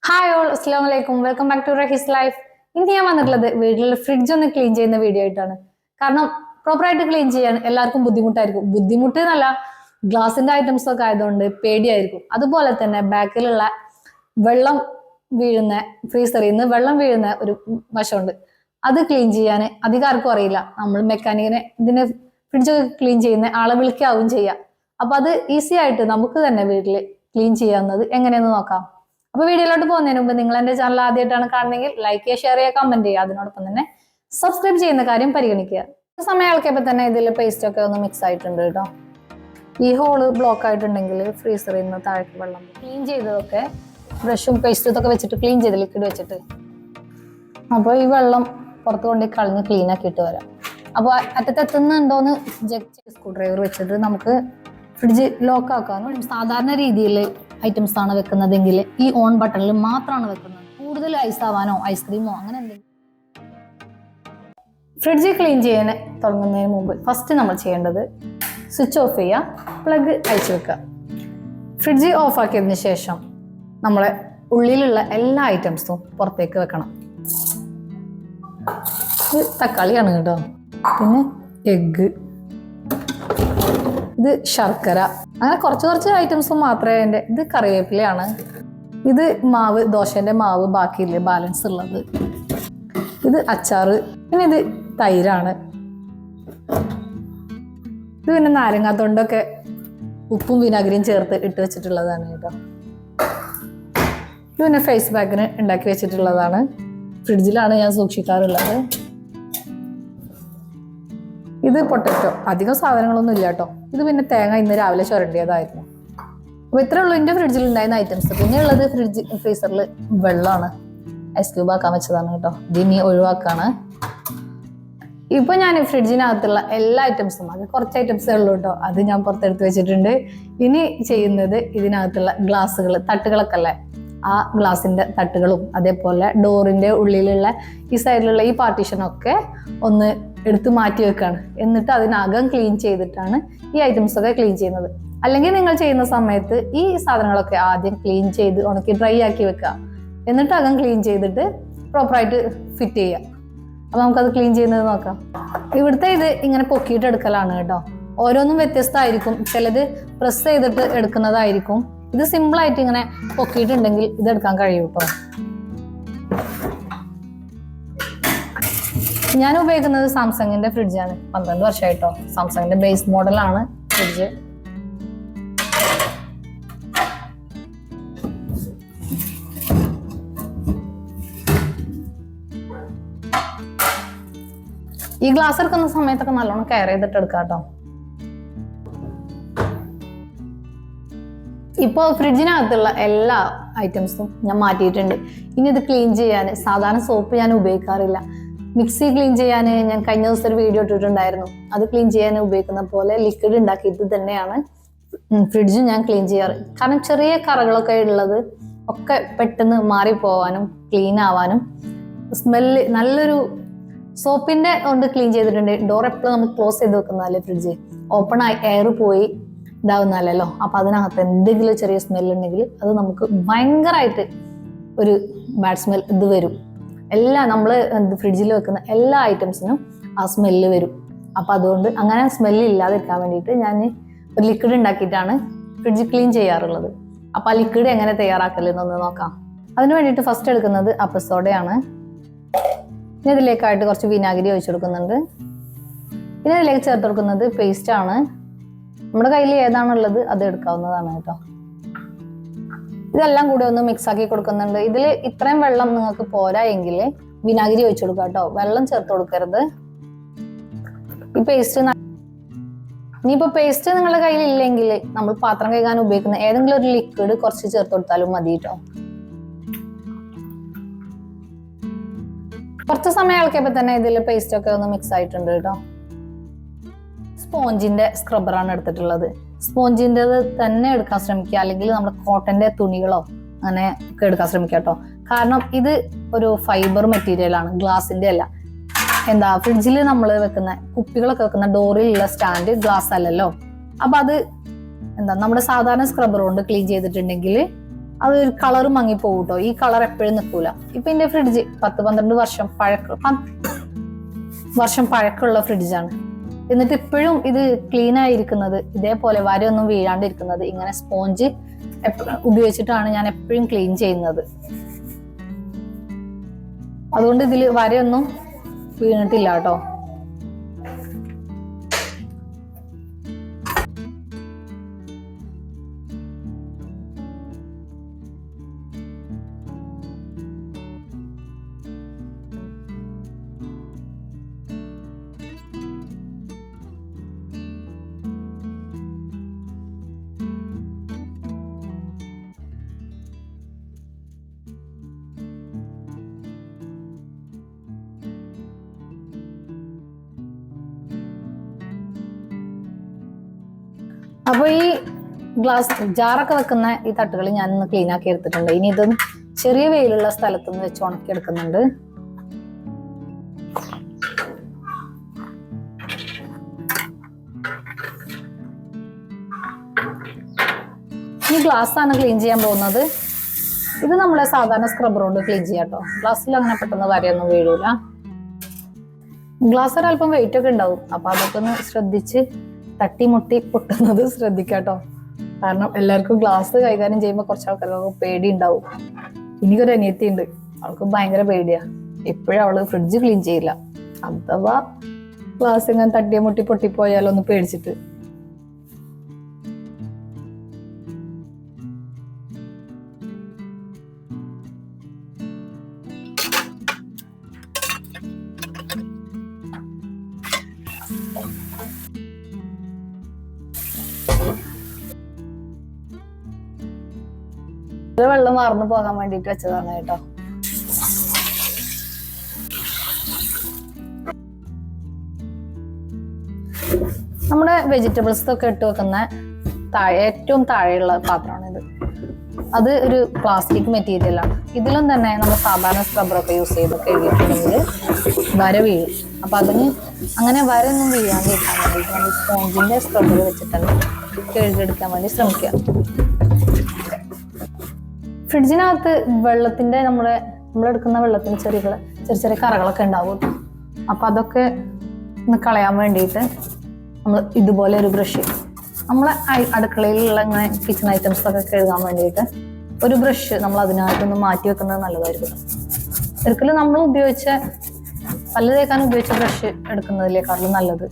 Hi all, അസ്സാം വലൈക്കും. Welcome back to Rahees life. ഇന്ന് ഞാൻ വന്നിട്ടുള്ളത് വീട്ടിലെ ഫ്രിഡ്ജ് ഒന്ന് ക്ലീൻ ചെയ്യുന്ന വീഡിയോ ആയിട്ടാണ്. കാരണം പ്രോപ്പറായിട്ട് ക്ലീൻ ചെയ്യാൻ എല്ലാവർക്കും ബുദ്ധിമുട്ടായിരിക്കും. ബുദ്ധിമുട്ട് എന്നല്ല, ഗ്ലാസിന്റെ ഐറ്റംസ് ഒക്കെ ആയതുകൊണ്ട് പേടിയായിരിക്കും. അതുപോലെ തന്നെ ബാക്കിലുള്ള വെള്ളം വീഴുന്ന, ഫ്രീസറിൽ നിന്ന് വെള്ളം വീഴുന്ന ഒരു വശമുണ്ട്. അത് ക്ലീൻ ചെയ്യാൻ അധികം ആർക്കും അറിയില്ല. നമ്മൾ മെക്കാനിക്കിനെ ഇതിനെ ഫ്രിഡ്ജൊക്കെ ക്ലീൻ ചെയ്യുന്ന ആളെ വിളിക്കാവും ചെയ്യാം. അപ്പൊ അത് ഈസി ആയിട്ട് നമുക്ക് തന്നെ വീട്ടിൽ ക്ലീൻ ചെയ്യാവുന്നത് എങ്ങനെയെന്ന് നോക്കാം. അപ്പൊ വീഡിയോയിലോട്ട് പോകുന്നതിന് മുമ്പ് നിങ്ങൾ എന്റെ ചാനൽ ആദ്യമായിട്ടാണ് കാണുന്നെങ്കിൽ ലൈക്ക് ചെയ്യുക, ഷെയർ ചെയ്യുക, കമന്റ് ചെയ്യുക. അതിനോടൊപ്പം തന്നെ സബ്സ്ക്രൈബ് ചെയ്യുന്ന കാര്യം പരിഗണിക്കുക. സമയം ഇളക്കിയപ്പോ തന്നെ ഇതിൽ പേസ്റ്റ് ഒക്കെ ഒന്ന് മിക്സ് ആയിട്ടുണ്ട് കേട്ടോ. ഈ ഹോള് ബ്ലോക്ക് ആയിട്ടുണ്ടെങ്കിൽ ഫ്രീസറിൽ നിന്ന് താഴേക്ക് വെള്ളം ക്ലീൻ ചെയ്തതൊക്കെ ബ്രഷും പേസ്റ്റും ഇതൊക്കെ വെച്ചിട്ട് ക്ലീൻ ചെയ്ത് ലിക്വിഡ് വെച്ചിട്ട് അപ്പോൾ ഈ വെള്ളം പുറത്ത് കൊണ്ട് കളഞ്ഞ് ക്ലീൻ ആക്കിയിട്ട് വരാം. അപ്പോൾ അറ്റത്തെത്തുന്നുണ്ടോന്ന് സ്ക്രൂ ഡ്രൈവർ വെച്ചിട്ട് നമുക്ക് ഫ്രിഡ്ജ് ലോക്ക് ആക്കാനും സാധാരണ രീതിയിൽ ഐറ്റംസ് ആണ് വെക്കുന്നതെങ്കിൽ ഈ ഓൺ ബട്ടണിൽ മാത്രമാണ് വെക്കുന്നത്. കൂടുതൽ ഐസ് ആവാനോ ഐസ്ക്രീമോ അങ്ങനെ എന്തെങ്കിലും. ഫ്രിഡ്ജ് ക്ലീൻ ചെയ്യാൻ തുടങ്ങുന്നതിന് മുമ്പ് ഫസ്റ്റ് നമ്മൾ ചെയ്യേണ്ടത് സ്വിച്ച് ഓഫ് ചെയ്യുക, പ്ലഗ് അയച്ചു വെക്കുക. ഫ്രിഡ്ജ് ഓഫ് ആക്കിയതിന് ശേഷം നമ്മളെ ഉള്ളിലുള്ള എല്ലാ ഐറ്റംസും പുറത്തേക്ക് വെക്കണം. ഇത് തക്കാളിയാണ് കേട്ടോ, പിന്നെ എഗ്ഗ്, ഇത് ശർക്കര, അങ്ങനെ കുറച്ച് ഐറ്റംസ് മാത്രമേ എൻ്റെ. ഇത് കറിവേപ്പിലയാണ്, ഇത് മാവ്, ദോശേൻ്റെ മാവ് ബാക്കിയില്ലേ ബാലൻസ് ഉള്ളത്, ഇത് അച്ചാറ്, പിന്നെ ഇത് തൈരാണ്, ഇത് പിന്നെ നാരങ്ങാത്തൊണ്ടൊക്കെ ഉപ്പും വിനാഗിരിയും ചേർത്ത് ഇട്ട് വെച്ചിട്ടുള്ളതാണ് കേട്ടോ. ഇത് പിന്നെ ഫേസ് പാക്കിന് ഉണ്ടാക്കി വെച്ചിട്ടുള്ളതാണ്. ഫ്രിഡ്ജിലാണ് ഞാൻ സൂക്ഷിക്കാറുള്ളത്. ഇത് പൊട്ടറ്റോ, അധികം സാധനങ്ങളൊന്നും ഇല്ല കേട്ടോ. ഇത് പിന്നെ തേങ്ങ ഇന്ന് രാവിലെ ചുരണ്ടിയതായിരുന്നു. അപ്പൊ ഇത്രേ ഉള്ളൂ എൻ്റെ ഫ്രിഡ്ജിൽ ഉണ്ടായിരുന്ന ഐറ്റംസ്. പിന്നെ ഉള്ളത് ഫ്രീസറിൽ വെള്ളമാണ്, ഐസ് ക്യൂബ് ആക്കാൻ വെച്ചതാണ് കേട്ടോ. ഇതിനി ഒഴിവാക്കാണ്. ഇപ്പൊ ഞാൻ ഫ്രിഡ്ജിനകത്തുള്ള എല്ലാ ഐറ്റംസും, അത് കുറച്ച് ഐറ്റംസേ ഉള്ളൂ കേട്ടോ, അത് ഞാൻ പുറത്തെടുത്ത് വെച്ചിട്ടുണ്ട്. ഇനി ചെയ്യുന്നത് ഇതിനകത്തുള്ള ഗ്ലാസ്സുകൾ, തട്ടുകളൊക്കെ അല്ലേ, ആ ഗ്ലാസിന്റെ തട്ടുകളും അതേപോലെ ഡോറിന്റെ ഉള്ളിലുള്ള ഈ സൈഡിലുള്ള ഈ പാർട്ടീഷനൊക്കെ ഒന്ന് എടുത്ത് മാറ്റി വെക്കാണ്. എന്നിട്ട് അതിനകം ക്ലീൻ ചെയ്തിട്ടാണ് ഈ ഐറ്റംസ് ഒക്കെ ക്ലീൻ ചെയ്യുന്നത്. അല്ലെങ്കിൽ നിങ്ങൾ ചെയ്യുന്ന സമയത്ത് ഈ സാധനങ്ങളൊക്കെ ആദ്യം ക്ലീൻ ചെയ്ത് ഉണക്കി ഡ്രൈ ആക്കി വെക്കുക, എന്നിട്ട് അകം ക്ലീൻ ചെയ്തിട്ട് പ്രോപ്പറായിട്ട് ഫിറ്റ് ചെയ്യുക. അപ്പൊ നമുക്കത് ക്ലീൻ ചെയ്യുന്നത് നോക്കാം. ഇവിടുത്തെ ഇത് ഇങ്ങനെ പൊക്കിയിട്ട് എടുക്കലാണ് കേട്ടോ. ഓരോന്നും വ്യത്യസ്തമായിരിക്കും. ചിലത് പ്രസ് ചെയ്തിട്ട് എടുക്കുന്നതായിരിക്കും. ഇത് സിമ്പിൾ ആയിട്ട് ഇങ്ങനെ പൊക്കിയിട്ടുണ്ടെങ്കിൽ ഇത് എടുക്കാൻ കഴിയും കേട്ടോ. ഞാൻ ഉപയോഗിക്കുന്നത് സാംസങ്ങിന്റെ ഫ്രിഡ്ജാണ്. 12 വർഷമായിട്ടോ. സാംസങ്ങിന്റെ ബേസ് മോഡലാണ് ഫ്രിഡ്ജ്. ഈ ഗ്ലാസ് എടുക്കുന്ന സമയത്തൊക്കെ നല്ലോണം കെയർ ചെയ്തിട്ട് എടുക്കാം കേട്ടോ. ഇപ്പോൾ ഫ്രിഡ്ജിനകത്തുള്ള എല്ലാ ഐറ്റംസും ഞാൻ മാറ്റിയിട്ടുണ്ട്. ഇനി ഇത് ക്ലീൻ ചെയ്യാൻ സാധാരണ സോപ്പ് ഞാൻ ഉപയോഗിക്കാറില്ല. മിക്സി ക്ലീൻ ചെയ്യാൻ ഞാൻ കഴിഞ്ഞ ദിവസം ഒരു വീഡിയോ ഇട്ടിട്ടുണ്ടായിരുന്നു. അത് ക്ലീൻ ചെയ്യാൻ ഉപയോഗിക്കുന്ന പോലെ ലിക്വിഡ് ഉണ്ടാക്കിയിട്ട് തന്നെയാണ് ഫ്രിഡ്ജ് ഞാൻ ക്ലീൻ ചെയ്യാറ്. കാരണം ചെറിയ കറകളൊക്കെ ഉള്ളത് ഒക്കെ പെട്ടെന്ന് മാറിപ്പോവാനും ക്ലീൻ ആവാനും സ്മെല്ല് നല്ലൊരു സോപ്പിന്റെ കൊണ്ട് ക്ലീൻ ചെയ്തിട്ടുണ്ട്. ഡോർ എപ്പോഴും നമുക്ക് ക്ലോസ് ചെയ്ത് വെക്കുന്നതല്ലേ ഫ്രിഡ്ജ്, ഓപ്പൺ ആയി എയർ പോയി ഇതാവുന്നല്ലോ. അപ്പൊ അതിനകത്ത് എന്തെങ്കിലും ചെറിയ സ്മെൽ ഉണ്ടെങ്കിൽ അത് നമുക്ക് ഭയങ്കരമായിട്ട് ഒരു ബാഡ് സ്മെൽ ഇത് വരും. നമ്മൾ ഫ്രിഡ്ജിൽ വെക്കുന്ന എല്ലാ ഐറ്റംസിനും ആ സ്മെല്ല് വരും. അപ്പൊ അതുകൊണ്ട് അങ്ങനെ സ്മെല്ല് ഇല്ലാതിരിക്കാൻ വേണ്ടിയിട്ട് ഞാൻ ഒരു ലിക്വിഡ് ഉണ്ടാക്കിയിട്ടാണ് ഫ്രിഡ്ജ് ക്ലീൻ ചെയ്യാറുള്ളത്. അപ്പൊ ആ ലിക്വിഡ് എങ്ങനെ തയ്യാറാക്കലെന്നൊന്ന് നോക്കാം. അതിന് വേണ്ടിയിട്ട് ഫസ്റ്റ് എടുക്കുന്നത് അപ്പസോഡയാണ്. പിന്നെ ഇതിലേക്കായിട്ട് കുറച്ച് വിനാഗിരി ഒഴിച്ചു കൊടുക്കുന്നുണ്ട്. പിന്നെ ഇതിലേക്ക് ചേർത്ത് കൊടുക്കുന്നത് പേസ്റ്റ് ആണ്. നമ്മുടെ കയ്യിൽ ഏതാണുള്ളത് അത് എടുക്കാവുന്നതാണ് കേട്ടോ. ഇതെല്ലാം കൂടി ഒന്ന് മിക്സ് ആക്കി കൊടുക്കുന്നുണ്ട്. ഇതിൽ ഇത്രയും വെള്ളം നിങ്ങൾക്ക് പോരാ എങ്കിൽ വിനാഗിരി ഒഴിച്ചു കൊടുക്കുക കേട്ടോ. വെള്ളം ചേർത്ത് കൊടുക്കരുത്. ഈ പേസ്റ്റ് ഇനിയിപ്പോ പേസ്റ്റ് നിങ്ങളുടെ കയ്യിൽ ഇല്ലെങ്കിൽ നമ്മൾ പാത്രം കഴുകാൻ ഉപയോഗിക്കുന്ന ഏതെങ്കിലും ഒരു ലിക്വിഡ് കുറച്ച് ചേർത്ത് കൊടുത്താലും മതി കേട്ടോ. കുറച്ച് സമയം ഇളക്കിയപ്പോ തന്നെ ഇതിൽ പേസ്റ്റ് ഒക്കെ ഒന്ന് മിക്സ് ആയിട്ടുണ്ട് കേട്ടോ. സ്പോഞ്ചിന്റെ സ്ക്രബ്ബറാണ് എടുത്തിട്ടുള്ളത്. സ്പോഞ്ചിൻ്റെ തന്നെ എടുക്കാൻ ശ്രമിക്കുക, അല്ലെങ്കിൽ നമ്മുടെ കോട്ടന്റെ തുണികളോ അങ്ങനെ ഒക്കെ എടുക്കാൻ ശ്രമിക്കുക കേട്ടോ. കാരണം ഇത് ഒരു ഫൈബർ മെറ്റീരിയൽ ആണ്, ഗ്ലാസിന്റെ അല്ല. ഫ്രിഡ്ജിൽ നമ്മൾ വെക്കുന്ന കുപ്പികളൊക്കെ വെക്കുന്ന ഡോറിലുള്ള സ്റ്റാൻഡ് ഗ്ലാസ് അല്ലല്ലോ. അപ്പൊ അത് നമ്മുടെ സാധാരണ സ്ക്രബ്ബർ കൊണ്ട് ക്ലീൻ ചെയ്തിട്ടുണ്ടെങ്കിൽ അതൊരു കളർ മങ്ങിപ്പോകും കേട്ടോ. ഈ കളർ എപ്പോഴും നിൽക്കൂല. ഇപ്പൊ എന്റെ ഫ്രിഡ്ജ് 10-12 വർഷം പഴക്കമുള്ള ഫ്രിഡ്ജാണ്. എന്നിട്ട് ഇപ്പോഴും ഇത് ക്ലീൻ ആയിരിക്കുന്നത്, ഇതേപോലെ വരയൊന്നും വീഴാണ്ടിരിക്കുന്നത് ഇങ്ങനെ സ്പോഞ്ച് ഉപയോഗിച്ചിട്ടാണ് ഞാൻ എപ്പോഴും ക്ലീൻ ചെയ്യുന്നത്. അതുകൊണ്ട് ഇതിൽ വരയൊന്നും വീണിട്ടില്ല കേട്ടോ. അപ്പൊ ഈ ഗ്ലാസ് ജാറൊക്കെ വെക്കുന്ന ഈ തട്ടുകൾ ഞാനൊന്ന് ക്ലീൻ ആക്കി എടുത്തിട്ടുണ്ട്. ഇനി ഇതൊന്ന് ചെറിയ വെയിലുള്ള സ്ഥലത്തുനിന്ന് വെച്ച് ഉണക്കി എടുക്കുന്നുണ്ട്. ഈ ഗ്ലാസ് ആണ് ക്ലീൻ ചെയ്യാൻ പോകുന്നത്. ഇത് നമ്മളെ സാധാരണ സ്ക്രബ്ബർ കൊണ്ട് ക്ലീൻ ചെയ്യാം കേട്ടോ. ഗ്ലാസ്സിൽ അങ്ങനെ പെട്ടെന്ന് വരയൊന്നും വീഴൂല. ഗ്ലാസ് ഒരല്പം വെയിറ്റ് ഒക്കെ ഉണ്ടാവും. അപ്പൊ അതൊക്കെ ഒന്ന് ശ്രദ്ധിച്ച് തട്ടിമുട്ടി പൊട്ടുന്നത് ശ്രദ്ധിക്കാട്ടോ. കാരണം എല്ലാവർക്കും ഗ്ലാസ് കൈകാര്യം ചെയ്യുമ്പോൾ കുറച്ച് ആൾക്കാർക്ക് പേടി ഉണ്ടാവും. എനിക്കൊരു അനിയത്തി ഉണ്ട്, അവൾക്ക് ഭയങ്കര പേടിയാ. എപ്പോഴും അവള് ഫ്രിഡ്ജ് ക്ലീൻ ചെയ്യില്ല. അഥവാ ഗ്ലാസ് ഇങ്ങനെ തട്ടിയെ മുട്ടി പൊട്ടിപ്പോയാലോ ഒന്ന് പേടിച്ചിട്ട്. വെള്ളം വാർന്നു പോകാൻ വേണ്ടിട്ട് വെച്ചതാണ് കേട്ടോ. നമ്മുടെ വെജിറ്റബിൾസ് ഒക്കെ ഇട്ട് വെക്കുന്ന ഏറ്റവും താഴെയുള്ള പാത്രമാണിത്. അത് ഒരു പ്ലാസ്റ്റിക് മെറ്റീരിയലാണ്. ഇതിലും തന്നെ നമ്മൾ സാധാരണ സ്ക്രബ്ബറൊക്കെ യൂസ് ചെയ്ത് കഴുകിയിട്ടുണ്ടെങ്കിൽ വര വീഴും. അപ്പൊ അതിന് അങ്ങനെ വരൊന്നും വീഴാണ്ടിരിക്കാൻ വേണ്ടിയിട്ട് നമ്മൾ സ്പോഞ്ചിന്റെ സ്ക്രബ്ബർ വെച്ചിട്ടുണ്ട് കഴുകിയെടുക്കാൻ വേണ്ടി ശ്രമിക്കുക. ഫ്രിഡ്ജിനകത്ത് വെള്ളത്തിന്റെ നമ്മളെടുക്കുന്ന വെള്ളത്തിന് ചെറിയ ചെറിയ കറകളൊക്കെ ഉണ്ടാവും. അപ്പൊ അതൊക്കെ ഒന്ന് കളയാൻ വേണ്ടിയിട്ട് നമ്മൾ ഇതുപോലെ ഒരു ബ്രഷ്, നമ്മളെ അടുക്കളയിലുള്ള ഇങ്ങനെ കിച്ചൺ ഐറ്റംസ് ഒക്കെ കഴുകാൻ വേണ്ടിയിട്ട് ഒരു ബ്രഷ് നമ്മൾ അതിനായിട്ടൊന്ന് മാറ്റി വെക്കുന്നത് നല്ലതായിരിക്കും. ഒരിക്കലും നമ്മൾ പല്ല് തേക്കാൻ ഉപയോഗിച്ച ബ്രഷ് എടുക്കുന്നതിലേക്കാളും നല്ലത്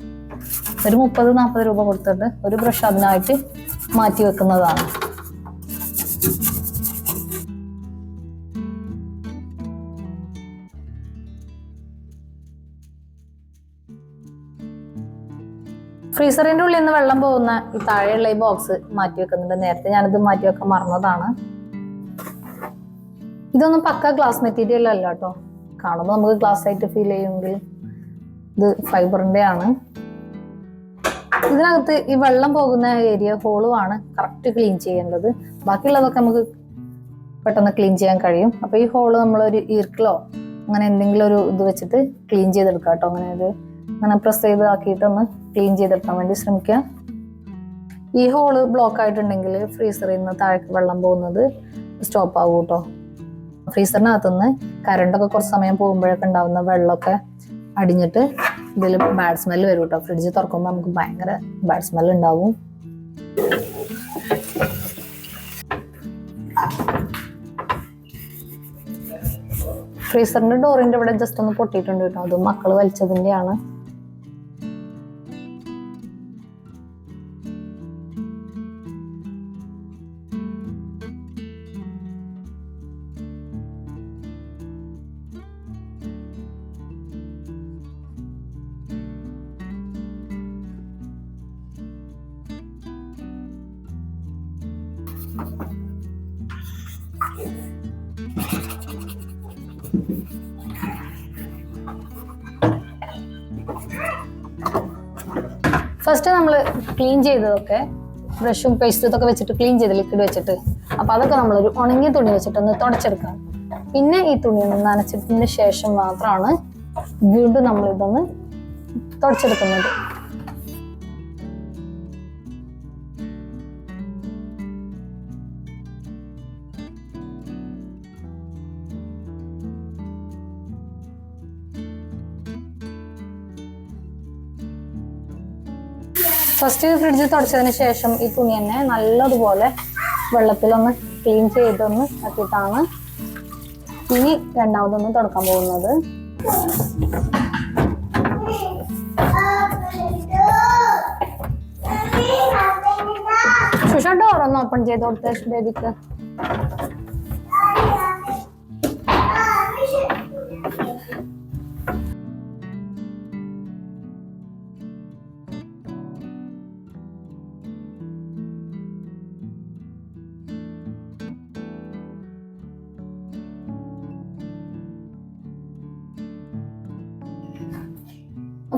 ഒരു 30-40 രൂപ കൊടുത്തിട്ട് ഒരു ബ്രഷ് അതിനായിട്ട് മാറ്റി വെക്കുന്നതാണ്. ഫ്രീസറിന്റെ ഉള്ളിൽ നിന്ന് വെള്ളം പോകുന്ന ഈ താഴെയുള്ള ഈ ബോക്സ് മാറ്റി വെക്കുന്നുണ്ട്. നേരത്തെ ഞാനിത് മാറ്റി വെക്കാൻ മറന്നതാണ്. ഇതൊന്നും പക്ക ഗ്ലാസ് മെറ്റീരിയൽ അല്ല കേട്ടോ. കാണുമ്പോൾ നമുക്ക് ഗ്ലാസ് ആയിട്ട് ഫീൽ ചെയ്യുമെങ്കിൽ ഇത് ഫൈബറിന്റെ ആണ്. ഇതിനകത്ത് ഈ വെള്ളം പോകുന്ന ഏരിയ ഹോളുമാണ് കറക്റ്റ് ക്ലീൻ ചെയ്യേണ്ടത്. ബാക്കിയുള്ളതൊക്കെ നമുക്ക് പെട്ടെന്ന് ക്ലീൻ ചെയ്യാൻ കഴിയും. അപ്പൊ ഈ ഹോള് നമ്മളൊരു ഈർക്കിളോ അങ്ങനെ എന്തെങ്കിലും ഒരു ഇത് വെച്ചിട്ട് ക്ലീൻ ചെയ്തെടുക്കാം കേട്ടോ. അങ്ങനെ പ്രസ് ചെയ്ത് ആക്കിയിട്ടൊന്ന് ക്ലീൻ ചെയ്തെടുക്കാൻ വേണ്ടി ശ്രമിക്കുക. ഈ ഹോള് ബ്ലോക്ക് ആയിട്ടുണ്ടെങ്കിൽ ഫ്രീസറിൽ നിന്ന് താഴേക്ക് വെള്ളം പോകുന്നത് സ്റ്റോപ്പ് ആകും കേട്ടോ. ഫ്രീസറിനകത്തുനിന്ന് കറണ്ടൊക്കെ കുറച്ച് സമയം പോകുമ്പോഴൊക്കെ ഉണ്ടാവുന്ന വെള്ളമൊക്കെ അടിഞ്ഞിട്ട് ഇതിൽ ബാഡ് സ്മെല്ല് വരും കേട്ടോ. ഫ്രിഡ്ജ് തുറക്കുമ്പോൾ നമുക്ക് ഭയങ്കര ബാഡ് സ്മെല്ല് ഉണ്ടാവും. ഫ്രീസറിന്റെ ഡോറിന്റെ ഇവിടെ ജസ്റ്റ് ഒന്ന് പൊട്ടിയിട്ടുണ്ട് കേട്ടോ. അത് മക്കള് വലിച്ചതിന്റെയാണ്. ഫസ്റ്റ് നമ്മൾ ക്ലീൻ ചെയ്തതൊക്കെ ബ്രഷും പേസ്റ്റും ഇതൊക്കെ വെച്ചിട്ട് ക്ലീൻ ചെയ്ത് ലിക്വിഡ് വെച്ചിട്ട് അപ്പൊ അതൊക്കെ നമ്മളൊരു ഉണങ്ങിയ തുണി വെച്ചിട്ടൊന്ന് തുടച്ചെടുക്കാം. പിന്നെ ഈ തുണി ഒന്ന് നനച്ചതിന് ശേഷം മാത്രമാണ് വീണ്ടും നമ്മൾ ഇതൊന്ന് തുടച്ചെടുക്കുന്നത്. ഫസ്റ്റ് ഫ്രിഡ്ജ് തുടച്ചതിന് ശേഷം ഈ തുണി തന്നെ നല്ലതുപോലെ വെള്ളത്തിലൊന്ന് ക്ലീൻ ചെയ്തൊന്ന് ആക്കിയിട്ടാണ് ഇനി രണ്ടാമതൊന്ന് തുടക്കാൻ പോകുന്നത്. ശുഷ ഡോറൊന്ന് ഓപ്പൺ ചെയ്ത് കൊടുത്ത ബേബിക്ക്.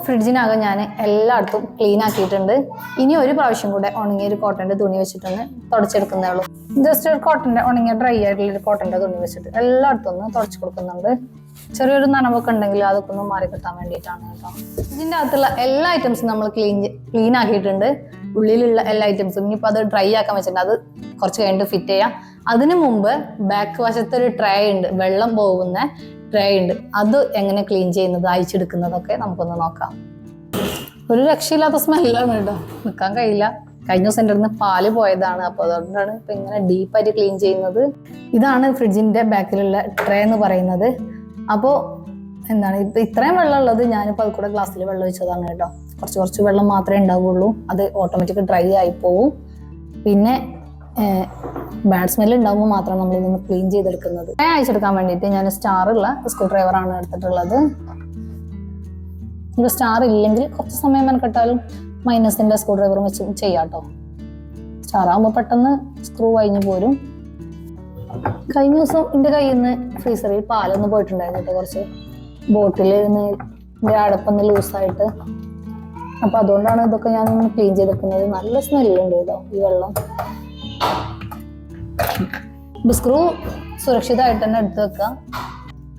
ഫ്രിഡ്ജിനകം ഞാൻ എല്ലായിടത്തും ക്ലീൻ ആക്കിയിട്ടുണ്ട്. ഇനി ഒരു പ്രാവശ്യം കൂടെ ഉണങ്ങിയ ഒരു കോട്ടന്റെ തുണി വെച്ചിട്ടൊന്ന് തുടച്ചെടുക്കുന്നേ ഉള്ളൂ. ജസ്റ്റ് ഒരു കോട്ടന്റെ ഉണങ്ങിയ ഡ്രൈ ആയിട്ടുള്ള ഒരു കോട്ടന്റെ തുണി വെച്ചിട്ട് എല്ലായിടത്തും ഒന്ന് തുടച്ചു കൊടുക്കുന്നുണ്ട്. ചെറിയൊരു നനവൊക്കെ ഉണ്ടെങ്കിൽ അതൊക്കെ ഒന്ന് മാറി കിട്ടാൻ വേണ്ടിയിട്ടാണ് കേട്ടോ. ഇതിൻ്റെ അകത്തുള്ള എല്ലാ ഐറ്റംസും നമ്മൾ ക്ലീൻ ആക്കിയിട്ടുണ്ട്. ഉള്ളിലുള്ള എല്ലാ ഐറ്റംസും ഇനിയിപ്പോൾ അത് ഡ്രൈ ആക്കാൻ വെച്ചിട്ടുണ്ട്. അത് കുറച്ച് കഴിഞ്ഞിട്ട് ഫിറ്റ് ചെയ്യാം. അതിനു മുമ്പ് ബാക്ക് വശത്ത് ഒരു ട്രേ ഉണ്ട്, വെള്ളം പോകുന്ന ട്രേ ഉണ്ട്. അത് എങ്ങനെ ക്ലീൻ ചെയ്യുന്നത്, അയച്ചെടുക്കുന്നതൊക്കെ നമുക്കൊന്ന് നോക്കാം. ഒരു രക്ഷയില്ലാത്ത സ്മെല്ലാണ് കേട്ടോ, നിൽക്കാൻ കഴിയില്ല. കഴിഞ്ഞ ദിവസം എൻ്റെ അടുത്ത് പാല് പോയതാണ്, അപ്പോൾ അതുകൊണ്ടാണ് ഇപ്പം ഇങ്ങനെ ഡീപ്പായിട്ട് ക്ലീൻ ചെയ്യുന്നത്. ഇതാണ് ഫ്രിഡ്ജിൻ്റെ ബാക്കിലുള്ള ട്രേ എന്ന് പറയുന്നത്. അപ്പോൾ എന്താണ് ഇപ്പം ഇത്രയും വെള്ളം ഉള്ളത്, ഞാനിപ്പോൾ അത് കൂടെ ഗ്ലാസ്സിൽ വെള്ളം ഒഴിച്ചതാണ് കേട്ടോ. കുറച്ച് വെള്ളം മാത്രമേ ഉണ്ടാവുള്ളൂ, അത് ഓട്ടോമാറ്റിക് ഡ്രൈ ആയി പോവും. പിന്നെ ബാഡ് സ്മെല്ല് ഉണ്ടാകുമ്പോൾ മാത്രം നമ്മൾ ഇതൊന്ന് ക്ലീൻ ചെയ്തെടുക്കുന്നത്. അയച്ചെടുക്കാൻ വേണ്ടിയിട്ട് ഞാൻ സ്റ്റാറുള്ള സ്ക്രൂ ഡ്രൈവറാണ് എടുത്തിട്ടുള്ളത്. ഇപ്പോൾ സ്റ്റാർ ഇല്ലെങ്കിൽ കുറച്ച് സമയം മെനക്കെട്ടാലും മൈനസിൻ്റെ സ്ക്രൂ ഡ്രൈവർ വെച്ച് ചെയ്യാം കേട്ടോ. സ്റ്റാർ ആകുമ്പോൾ പെട്ടെന്ന് സ്ക്രൂ കഴിഞ്ഞ് പോരും. കഴിഞ്ഞ ദിവസം എൻ്റെ കയ്യിൽ നിന്ന് ഫ്രീസറിൽ പാലൊന്ന് പോയിട്ടുണ്ടായിരുന്നു കേട്ടോ, കുറച്ച് ബോട്ടിൽ ഇതിൻ്റെ അടപ്പൊന്ന് ലൂസായിട്ട്. അപ്പോൾ അതുകൊണ്ടാണ് ഇതൊക്കെ ഞാനൊന്ന് ക്ലീൻ ചെയ്തെടുക്കുന്നത്. നല്ല സ്മെല്ലുണ്ട് കേട്ടോ ഈ വെള്ളം. സ്ക്രൂ സുരക്ഷിതമായിട്ട് തന്നെ എടുത്ത് വെക്കുക.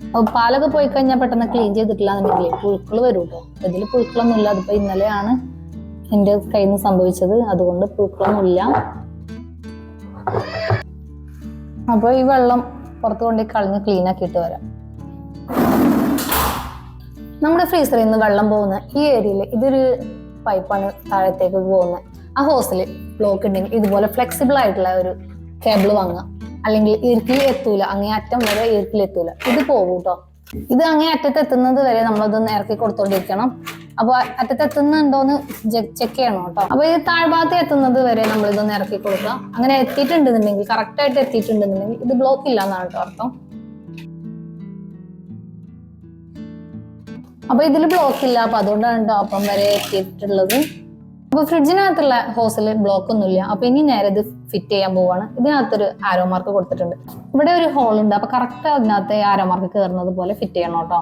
അപ്പോൾ പാലൊക്കെ പോയി കഴിഞ്ഞാൽ പെട്ടെന്ന് ക്ലീൻ ചെയ്തിട്ടില്ല എന്നുണ്ടെങ്കിൽ പുഴുക്കൾ വരും കേട്ടോ. ഇതിൽ പുഴുക്കളൊന്നും ഇല്ല. അതിപ്പോൾ ഇന്നലെയാണ് എൻ്റെ കയ്യിൽ നിന്ന് സംഭവിച്ചത്, അതുകൊണ്ട് പുഴുക്കളൊന്നും ഇല്ല. അപ്പോൾ ഈ വെള്ളം പുറത്ത് കൊണ്ടുപോയി കളഞ്ഞ് ക്ലീൻ ആക്കിയിട്ട് വരാം. നമ്മുടെ ഫ്രീസറിൽ നിന്ന് വെള്ളം പോകുന്ന ഈ ഏരിയയിൽ ഇതൊരു പൈപ്പാണ് താഴത്തേക്ക് പോകുന്നത്. ആ ഹോസിൽ ബ്ലോക്ക് ഉണ്ടെങ്കിൽ ഇതുപോലെ ഫ്ലെക്സിബിൾ ആയിട്ടുള്ള ഒരു കേബിൾ വാങ്ങുക. അല്ലെങ്കിൽ ഈർക്കിൽ എത്തൂല, അങ്ങേ അറ്റം വരെ ഈർക്കിൽ എത്തൂല, ഇത് പോകും കേട്ടോ. ഇത് അങ്ങേ അറ്റത്ത് എത്തുന്നത് വരെ നമ്മളതൊന്ന് ഇറക്കി കൊടുത്തോണ്ടിരിക്കണം. അപ്പോൾ അറ്റത്ത് എത്തുന്നുണ്ടോന്ന് ചെക്ക് ചെയ്യണം കേട്ടോ. അപ്പോൾ ഇത് താഴ്ഭാഗത്ത് എത്തുന്നത് വരെ നമ്മളിതൊന്ന് ഇറക്കി കൊടുക്കുക. അങ്ങനെ എത്തിയിട്ടുണ്ടെന്നുണ്ടെങ്കിൽ, കറക്റ്റായിട്ട് എത്തിയിട്ടുണ്ടെന്നുണ്ടെങ്കിൽ ഇത് ബ്ലോക്ക് ഇല്ല എന്നാണ് കേട്ടോ അർത്ഥം. അപ്പൊ ഇതിൽ ബ്ലോക്ക് ഇല്ല, അപ്പൊ അതുകൊണ്ടാണ് ടോപ്പം വരെ എത്തിയിട്ടുള്ളത്. അപ്പൊ ഫ്രിഡ്ജിനകത്തുള്ള ഹോസിൽ ബ്ലോക്ക് ഒന്നുമില്ല. അപ്പൊ ഇനി നേരെ ഇത് ഫിറ്റ് ചെയ്യാൻ പോവാണ്. ഇതിനകത്തൊരു ആരോ മാർക്ക് കൊടുത്തിട്ടുണ്ട്. ഇവിടെ ഒരു ഹോൾ ഉണ്ട്, അപ്പൊ കറക്റ്റ് അതിനകത്ത് ആരോ മാർക്ക് കയറുന്നത് പോലെ ഫിറ്റ് ചെയ്യണം കേട്ടോ.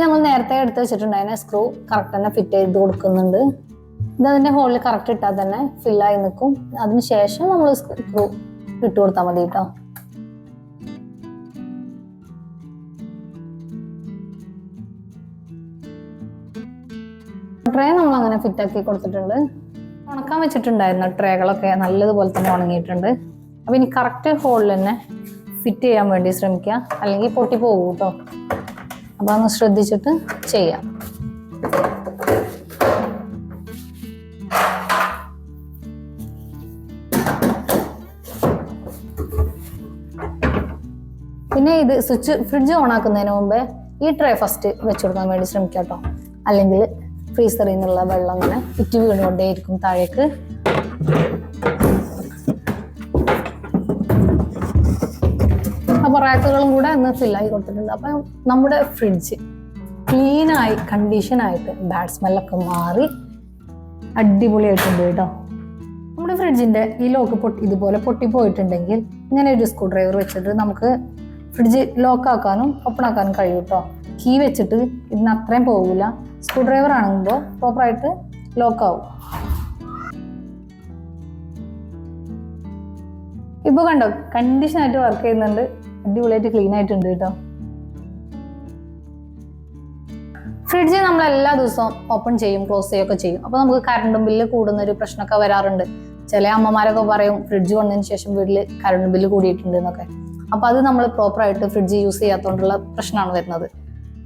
നമ്മൾ നേരത്തെ എടുത്ത് വെച്ചിട്ടുണ്ടായിരുന്ന സ്ക്രൂ കറക്റ്റ് തന്നെ ഫിറ്റ് ചെയ്ത് കൊടുക്കുന്നുണ്ട്. ഇത് അതിന്റെ ഹോളിൽ കറക്റ്റ് ഇട്ടാൽ തന്നെ ഫില്ലായി നിൽക്കും. അതിനുശേഷം നമ്മൾ സ്ക്രൂ ഇട്ട് കൊടുത്താൽ മതി കേട്ടോ. ട്രേ നമ്മൾ അങ്ങനെ ഫിറ്റ് ആക്കി കൊടുത്തിട്ടുണ്ട്. ഉണക്കാൻ വെച്ചിട്ടുണ്ടായിരുന്ന ട്രേകളൊക്കെ നല്ലതുപോലെ തന്നെ ഉണങ്ങിയിട്ടുണ്ട്. അപ്പൊ ഇനി കറക്റ്റ് ഹോളിൽ തന്നെ ഫിറ്റ് ചെയ്യാൻ വേണ്ടി ശ്രമിക്കുക, അല്ലെങ്കിൽ പൊട്ടി പോകും കേട്ടോ. അപ്പൊ അതൊന്ന് ശ്രദ്ധിച്ചിട്ട് ചെയ്യാം. പിന്നെ ഇത് ഫ്രിഡ്ജ് ഓൺ ആക്കുന്നതിന് മുമ്പേ ഈ ട്രേ ഫസ്റ്റ് വെച്ച് കൊടുക്കാൻ വേണ്ടി ശ്രമിക്കാം കേട്ടോ. അല്ലെങ്കിൽ ഫ്രീസറിൽ നിന്നുള്ള വെള്ളം അങ്ങനെ ഇറ്റ് വീണുകൊണ്ടേയിരിക്കും താഴേക്ക്. അപ്പോൾ റാക്കുകളും കൂടെ ഒന്ന് ഫില്ലായി കൊടുത്തിട്ടുണ്ട്. അപ്പം നമ്മുടെ ഫ്രിഡ്ജ് ക്ലീനായി കണ്ടീഷനായിട്ട് ബാഡ് സ്മെല്ലൊക്കെ മാറി അടിപൊളിയായിട്ടുണ്ട് കേട്ടോ. നമ്മുടെ ഫ്രിഡ്ജിൻ്റെ ഈ ലോക്ക് ഇതുപോലെ പൊട്ടിപ്പോയിട്ടുണ്ടെങ്കിൽ ഇങ്ങനെ ഒരു സ്ക്രൂ ഡ്രൈവർ വെച്ചിട്ട് നമുക്ക് ഫ്രിഡ്ജ് ലോക്കാക്കാനും ഓപ്പൺ ആക്കാനും കഴിയും കേട്ടോ. കീ വെച്ചിട്ട് ഇതിന് അത്രയും പോകില്ല. സ്ക്രൂ ഡ്രൈവർ ആണെങ്കിലോ പ്രോപ്പറായിട്ട് ലോക്കാവും. ഇപ്പൊ കണ്ടോ കണ്ടീഷനായിട്ട് വർക്ക് ചെയ്യുന്നുണ്ട്, അടിപൊളിയായിട്ട് ക്ലീൻ ആയിട്ടുണ്ട് കേട്ടോ. ഫ്രിഡ്ജ് നമ്മൾ എല്ലാ ദിവസവും ഓപ്പൺ ചെയ്യും, ക്ലോസ് ചെയ്യുകയൊക്കെ ചെയ്യും. അപ്പൊ നമുക്ക് കറണ്ട് ബില്ല് കൂടുന്ന ഒരു പ്രശ്നമൊക്കെ വരാറുണ്ട്. ചില അമ്മമാരൊക്കെ പറയും ഫ്രിഡ്ജ് വന്നതിന് ശേഷം വീട്ടിൽ കറണ്ട് ബില്ല് കൂടിയിട്ടുണ്ട് എന്നൊക്കെ. അപ്പൊ അത് നമ്മൾ പ്രോപ്പറായിട്ട് ഫ്രിഡ്ജ് യൂസ് ചെയ്യാത്തതുകൊണ്ടുള്ള പ്രശ്നമാണ് വരുന്നത്.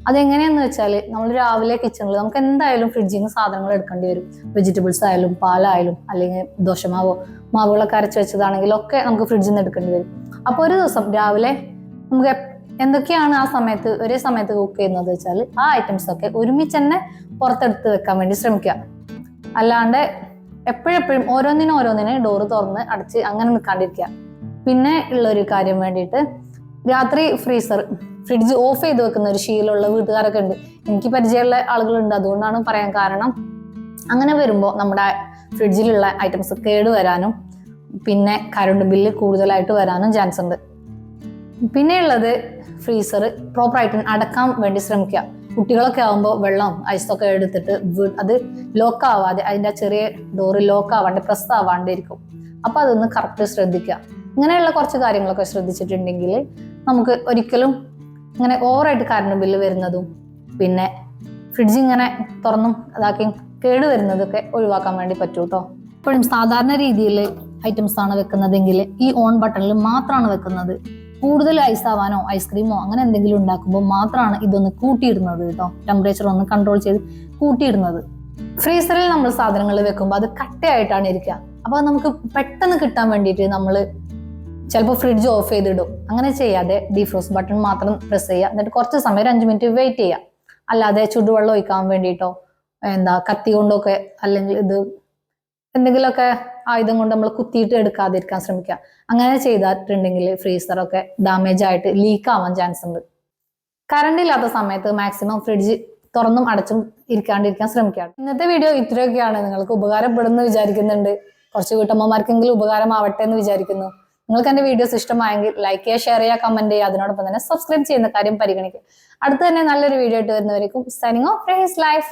അതെങ്ങനെയാന്ന് വെച്ചാൽ നമ്മൾ രാവിലെ കിച്ചണിൽ നമുക്ക് എന്തായാലും ഫ്രിഡ്ജിൽ നിന്ന് സാധനങ്ങൾ എടുക്കേണ്ടി വരും. വെജിറ്റബിൾസ് ആയാലും പാലായാലും അല്ലെങ്കിൽ ദോശമാവോ മാവുകളൊക്കെ അരച്ച് വെച്ചതാണെങ്കിലും ഒക്കെ നമുക്ക് ഫ്രിഡ്ജിൽ നിന്ന് എടുക്കേണ്ടി വരും. അപ്പോൾ ഒരു ദിവസം രാവിലെ നമുക്ക് എന്തൊക്കെയാണ് ആ സമയത്ത് ഒരേ സമയത്ത് കുക്ക് ചെയ്യുന്നത് വെച്ചാൽ ആ ഐറ്റംസ് ഒക്കെ ഒരുമിച്ച് തന്നെ പുറത്തെടുത്ത് വെക്കാൻ വേണ്ടി ശ്രമിക്കുക. അല്ലാണ്ട് എപ്പോഴെപ്പോഴും ഓരോന്നിനെ ഡോറ് തുറന്ന് അടച്ച് അങ്ങനെ നിൽക്കാണ്ടിരിക്കുക. പിന്നെ ഉള്ളൊരു കാര്യം വേണ്ടിയിട്ട് രാത്രി ഫ്രിഡ്ജ് ഓഫ് ചെയ്ത് വെക്കുന്ന ഒരു ശീലമുള്ള വീട്ടുകാരൊക്കെ ഉണ്ട്. എനിക്ക് പരിചയമുള്ള ആളുകളുണ്ട്. അതുകൊണ്ടാണ് പറയാൻ കാരണം, അങ്ങനെ വരുമ്പോൾ നമ്മുടെ ഫ്രിഡ്ജിലുള്ള ഐറ്റംസ് കേടുവരാനും പിന്നെ കറണ്ട് ബില്ല് കൂടുതലായിട്ട് വരാനും ചാൻസ് ഉണ്ട്. പിന്നെ ഉള്ളത് ഫ്രീസർ പ്രോപ്പറായിട്ട് അടക്കാൻ വേണ്ടി ശ്രമിക്കുക. കുട്ടികളൊക്കെ ആകുമ്പോൾ വെള്ളം ഐസൊക്കെ എടുത്തിട്ട് അത് ലോക്ക് ആവാതെ അതിൻ്റെ ചെറിയ ഡോറ് ലോക്ക് ആവാണ്ട് പ്രസ് ആവാണ്ടിരിക്കും. അപ്പോൾ അതൊന്ന് കറക്റ്റ് ശ്രദ്ധിക്കുക. ഇങ്ങനെയുള്ള കുറച്ച് കാര്യങ്ങളൊക്കെ ശ്രദ്ധിച്ചിട്ടുണ്ടെങ്കിൽ നമുക്ക് ഒരിക്കലും ഇങ്ങനെ ഓവറായിട്ട് കറണ്ട് ബില്ല് വരുന്നതും പിന്നെ ഫ്രിഡ്ജ് ഇങ്ങനെ തുറന്നും അതാക്കി കേടുവരുന്നതൊക്കെ ഒഴിവാക്കാൻ വേണ്ടി പറ്റൂ കേട്ടോ. എപ്പോഴും സാധാരണ രീതിയിൽ ഐറ്റംസ് ആണ് വെക്കുന്നതെങ്കിൽ ഈ ഓൺ ബട്ടണിൽ മാത്രമാണ് വെക്കുന്നത്. കൂടുതൽ ഐസ് ആവാനോ ഐസ്ക്രീമോ അങ്ങനെ എന്തെങ്കിലും ഉണ്ടാക്കുമ്പോൾ മാത്രമാണ് ഇതൊന്ന് കൂട്ടിയിടുന്നത് കേട്ടോ. ടെമ്പറേച്ചർ ഒന്ന് കൺട്രോൾ ചെയ്ത് കൂട്ടിയിടുന്നത്. ഫ്രീസറിൽ നമ്മൾ സാധനങ്ങൾ വെക്കുമ്പോൾ അത് കട്ടയായിട്ടാണ് ഇരിക്കുക. അപ്പോൾ നമുക്ക് പെട്ടെന്ന് കിട്ടാൻ വേണ്ടിയിട്ട് നമ്മൾ ചിലപ്പോൾ ഫ്രിഡ്ജ് ഓഫ് ചെയ്തിടും. അങ്ങനെ ചെയ്യാതെ ഡീഫ്രോസ്റ്റ് ബട്ടൺ മാത്രം പ്രസ് ചെയ്യുക. എന്നിട്ട് കുറച്ച് സമയം 5 മിനിറ്റ് വെയിറ്റ് ചെയ്യുക. അല്ലാതെ ചുടുവെള്ളം ഒഴിക്കാൻ വേണ്ടിയിട്ടോ കത്തി കൊണ്ടൊക്കെ അല്ലെങ്കിൽ എന്തെങ്കിലുമൊക്കെ ആയുധം കൊണ്ട് നമ്മൾ കുത്തിയിട്ട് എടുക്കാതിരിക്കാൻ ശ്രമിക്കുക. അങ്ങനെ ചെയ്തിട്ടുണ്ടെങ്കിൽ ഫ്രീസറൊക്കെ ഡാമേജ് ആയിട്ട് ലീക്ക് ആവാൻ ചാൻസ് ഉണ്ട്. കറണ്ട് ഇല്ലാത്ത സമയത്ത് മാക്സിമം ഫ്രിഡ്ജ് തുറന്നും അടച്ചും ഇരിക്കാണ്ടിരിക്കാൻ ശ്രമിക്കുക. ഇന്നത്തെ വീഡിയോ ഇത്രയൊക്കെയാണ്. നിങ്ങൾക്ക് ഉപകാരപ്പെടുമെന്ന് വിചാരിക്കുന്നുണ്ട്. കുറച്ച് വീട്ടമ്മമാർക്കെങ്കിലും ഉപകാരമാവട്ടെ എന്ന് വിചാരിക്കുന്നു. നിങ്ങൾക്ക് എന്റെ വീഡിയോസ് ഇഷ്ടമായെങ്കിൽ ലൈക്ക് ചെയ്യുക, ഷെയർ ചെയ്യുക, കമന്റ് ചെയ്യുക. അതിനോടൊപ്പം തന്നെ സബ്സ്ക്രൈബ് ചെയ്യുന്ന കാര്യം പരിഗണിക്കുക. അടുത്ത് തന്നെ നല്ലൊരു വീഡിയോ ആയിട്ട് വരുന്നവരേക്കും signing off from his life.